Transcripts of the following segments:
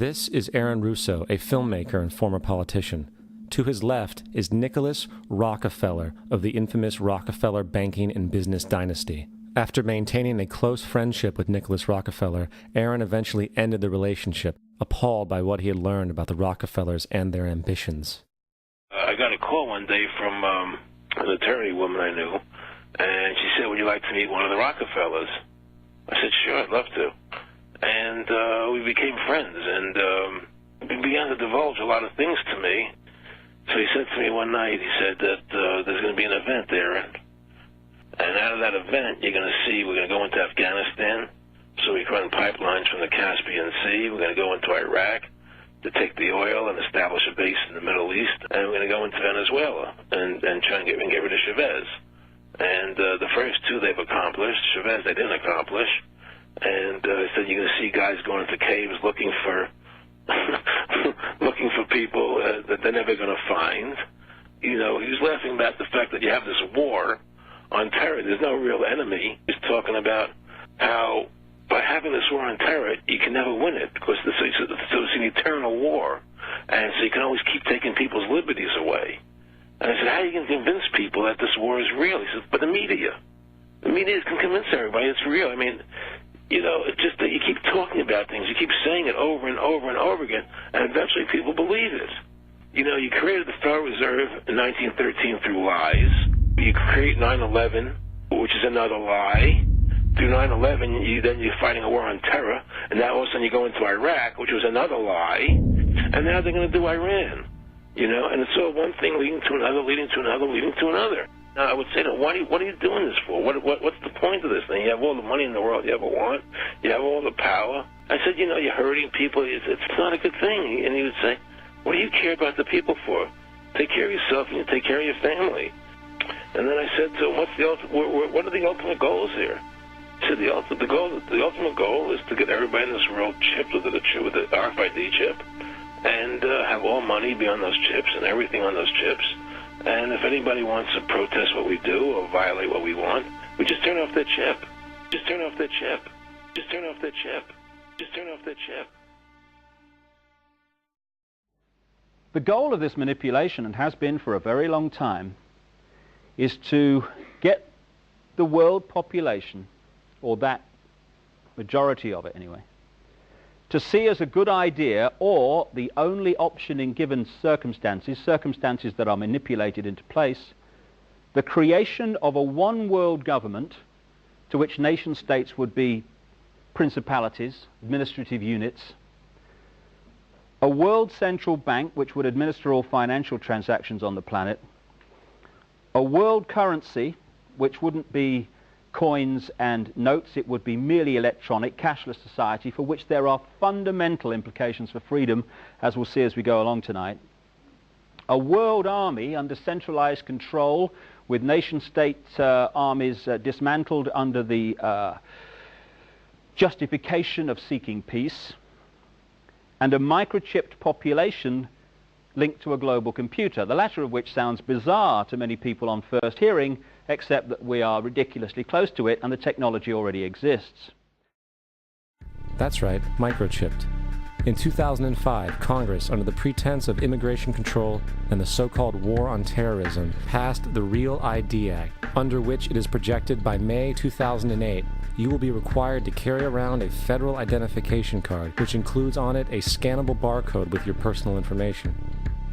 This is Aaron Russo, a filmmaker and former politician. To his left is Nicholas Rockefeller of the infamous Rockefeller banking and business dynasty. After maintaining a close friendship with Nicholas Rockefeller, Aaron eventually ended the relationship, appalled by what he had learned about the Rockefellers and their ambitions. I got a call one day from an attorney woman I knew, and she said, "Would you like to meet one of the Rockefellers?" I said, "Sure, I'd love to." And we became friends, and he began to divulge a lot of things to me. So he said to me one night, he said that there's going to be an event there, and out of that event, you're going to see we're going to go into Afghanistan, so we can run pipelines from the Caspian Sea. We're going to go into Iraq to take the oil and establish a base in the Middle East, and we're going to go into Venezuela and try and get rid of Chavez. And the first two they've accomplished. Chavez they didn't accomplish. And he said you're going to see guys going into caves looking for looking for people that they're never going to find. You know, he was laughing about the fact that you have this war on terror. There's no real enemy. He's talking about how by having this war on terror, you can never win it because it's an eternal war. And so you can always keep taking people's liberties away. And I said, how are you going to convince people that this war is real? He said, but the media. The media can convince everybody it's real. I mean, you know, it's just that you keep talking about things. You keep saying it over and over and over again, and eventually people believe it. You know, you created the Federal Reserve in 1913 through lies. You create 9/11, which is another lie. Through 9/11, then you're fighting a war on terror, and now all of a sudden you go into Iraq, which was another lie, and now they're going to do Iran. You know, and it's all one thing leading to another, leading to another, leading to another. Now, I would say, what are you doing this for? What's the point of this thing? You have all the money in the world you ever want. You have all the power. I said, you know, you're hurting people. It's not a good thing. And he would say, what do you care about the people for? Take care of yourself and you take care of your family. And then I said to him, what are the ultimate goals here? He said, the ultimate goal is to get everybody in this world chipped with the RFID chip and have all money be on those chips and everything on those chips. And if anybody wants to protest what we do or violate what we want, we just turn off their chip. Just turn off their chip. Just turn off their chip. Just turn off their chip. The goal of this manipulation, and has been for a very long time, is to get the world population, or that majority of it anyway, to see as a good idea, or the only option in given circumstances that are manipulated into place, the creation of a one-world government to which nation-states would be principalities, administrative units, a world central bank which would administer all financial transactions on the planet, a world currency which wouldn't be coins and notes, it would be merely electronic, cashless society for which there are fundamental implications for freedom, as we'll see as we go along tonight. A world army under centralized control with nation-state armies dismantled under the justification of seeking peace, and a microchipped population linked to a global computer, the latter of which sounds bizarre to many people on first hearing, except that we are ridiculously close to it and the technology already exists. That's right, microchipped. In 2005, Congress, under the pretense of immigration control and the so-called war on terrorism, passed the Real ID Act, under which it is projected by May 2008, you will be required to carry around a federal identification card, which includes on it a scannable barcode with your personal information.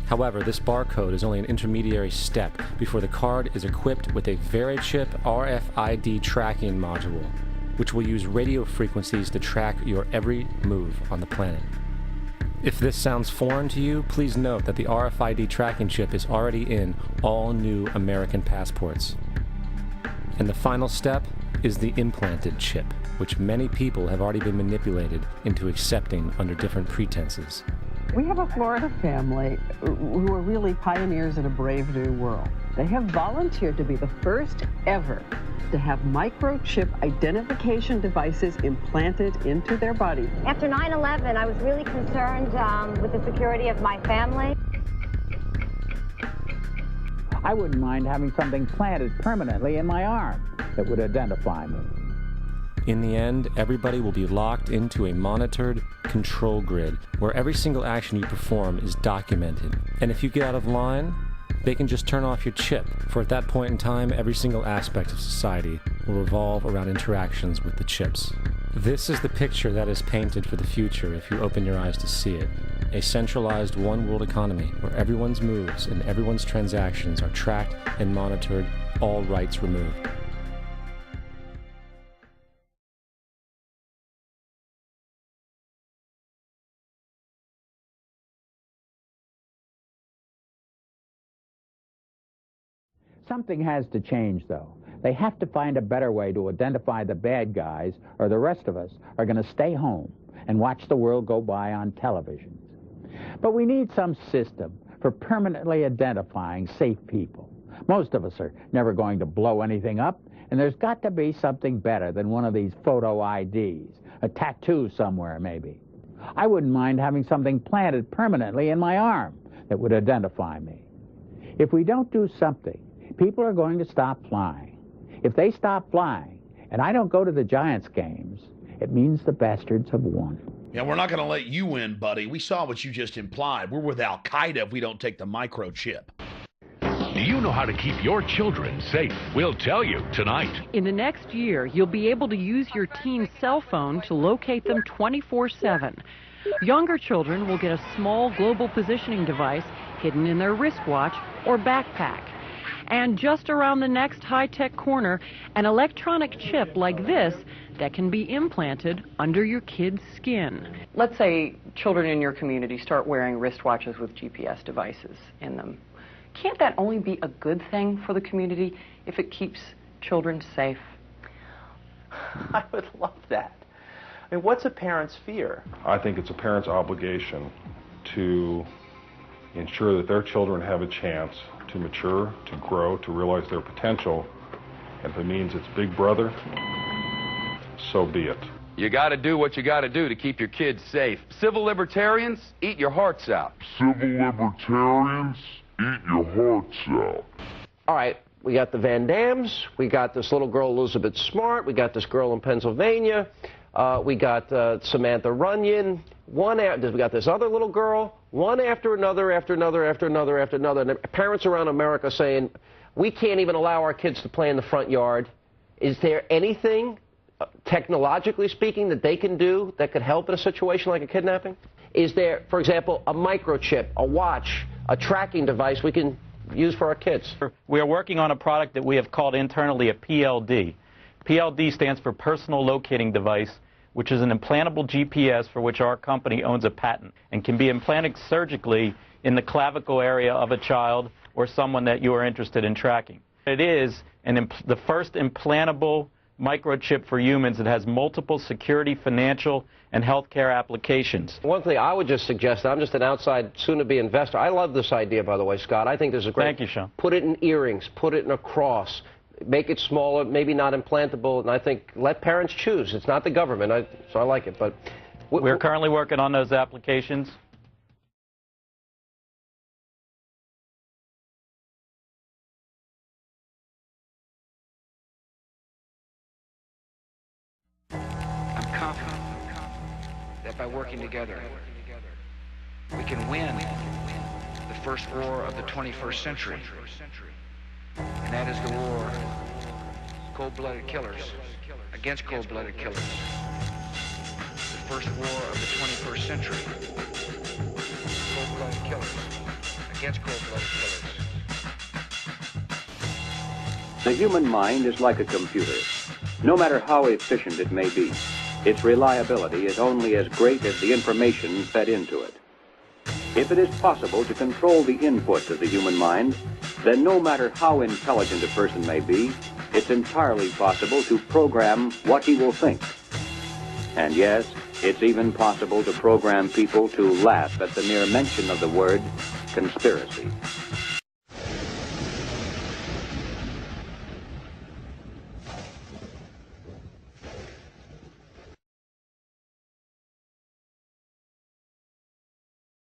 However, this barcode is only an intermediary step before the card is equipped with a Verichip RFID tracking module, which will use radio frequencies to track your every move on the planet. If this sounds foreign to you, please note that the RFID tracking chip is already in all new American passports. And the final step is the implanted chip, which many people have already been manipulated into accepting under different pretenses. We have a Florida family who are really pioneers in a brave new world. They have volunteered to be the first ever to have microchip identification devices implanted into their body. After 9/11, I was really concerned with the security of my family. I wouldn't mind having something planted permanently in my arm that would identify me. In the end, everybody will be locked into a monitored control grid where every single action you perform is documented. And if you get out of line, they can just turn off your chip, for at that point in time, every single aspect of society will revolve around interactions with the chips. This is the picture that is painted for the future if you open your eyes to see it. A centralized one-world economy where everyone's moves and everyone's transactions are tracked and monitored, all rights removed. Something has to change, though. They have to find a better way to identify the bad guys, or the rest of us are going to stay home and watch the world go by on television. But we need some system for permanently identifying safe people. Most of us are never going to blow anything up, and there's got to be something better than one of these photo IDs, a tattoo somewhere maybe. I wouldn't mind having something planted permanently in my arm that would identify me. If we don't do something, people are going to stop flying. If they stop flying, and I don't go to the Giants games, it means the bastards have won. Yeah, we're not going to let you win, buddy. We saw what you just implied. We're with Al-Qaeda if we don't take the microchip. Do you know how to keep your children safe? We'll tell you tonight. In the next year, you'll be able to use your teen's cell phone to locate them 24/7. Younger children will get a small global positioning device hidden in their wristwatch or backpack. And just around the next high-tech corner, an electronic chip like this that can be implanted under your kid's skin. Let's say children in your community start wearing wristwatches with GPS devices in them. Can't that only be a good thing for the community if it keeps children safe? I would love that. I mean, what's a parent's fear? I think it's a parent's obligation to ensure that their children have a chance to mature, to grow, to realize their potential. And if it means it's Big Brother, so be it. You got to do what you got to do to keep your kids safe. Civil libertarians, eat your hearts out. Civil libertarians, eat your hearts out. All right, we got the Van Dams, we got this little girl Elizabeth Smart, we got this girl in Pennsylvania, we got Samantha Runyon, we got this other little girl, one after another, after another, after another, after another. And parents around America saying, we can't even allow our kids to play in the front yard. Is there anything, technologically speaking, that they can do that could help in a situation like a kidnapping? Is there, for example, a microchip, a watch, a tracking device we can use for our kids? We are working on a product that we have called internally a PLD. PLD stands for Personal Locating Device, which is an implantable GPS for which our company owns a patent and can be implanted surgically in the clavicle area of a child or someone that you are interested in tracking. It is the first implantable microchip for humans that has multiple security, financial, and healthcare applications. One thing I would just suggest, I'm just an outside, soon-to-be investor. I love this idea, by the way, Scott. I think this is great. Thank you, Sean. Put it in earrings, put it in a cross, make it smaller, maybe not implantable, and I think let parents choose. It's not the government, so I like it. But we're currently working on those applications. I'm confident that by working together, we can win the first war of the 21st century. And that is the war of cold-blooded killers against cold-blooded killers. The first war of the 21st century. Cold-blooded killers against cold-blooded killers. The human mind is like a computer. No matter how efficient it may be, its reliability is only as great as the information fed into it. If it is possible to control the inputs of the human mind, then no matter how intelligent a person may be, it's entirely possible to program what he will think. And yes, it's even possible to program people to laugh at the mere mention of the word conspiracy.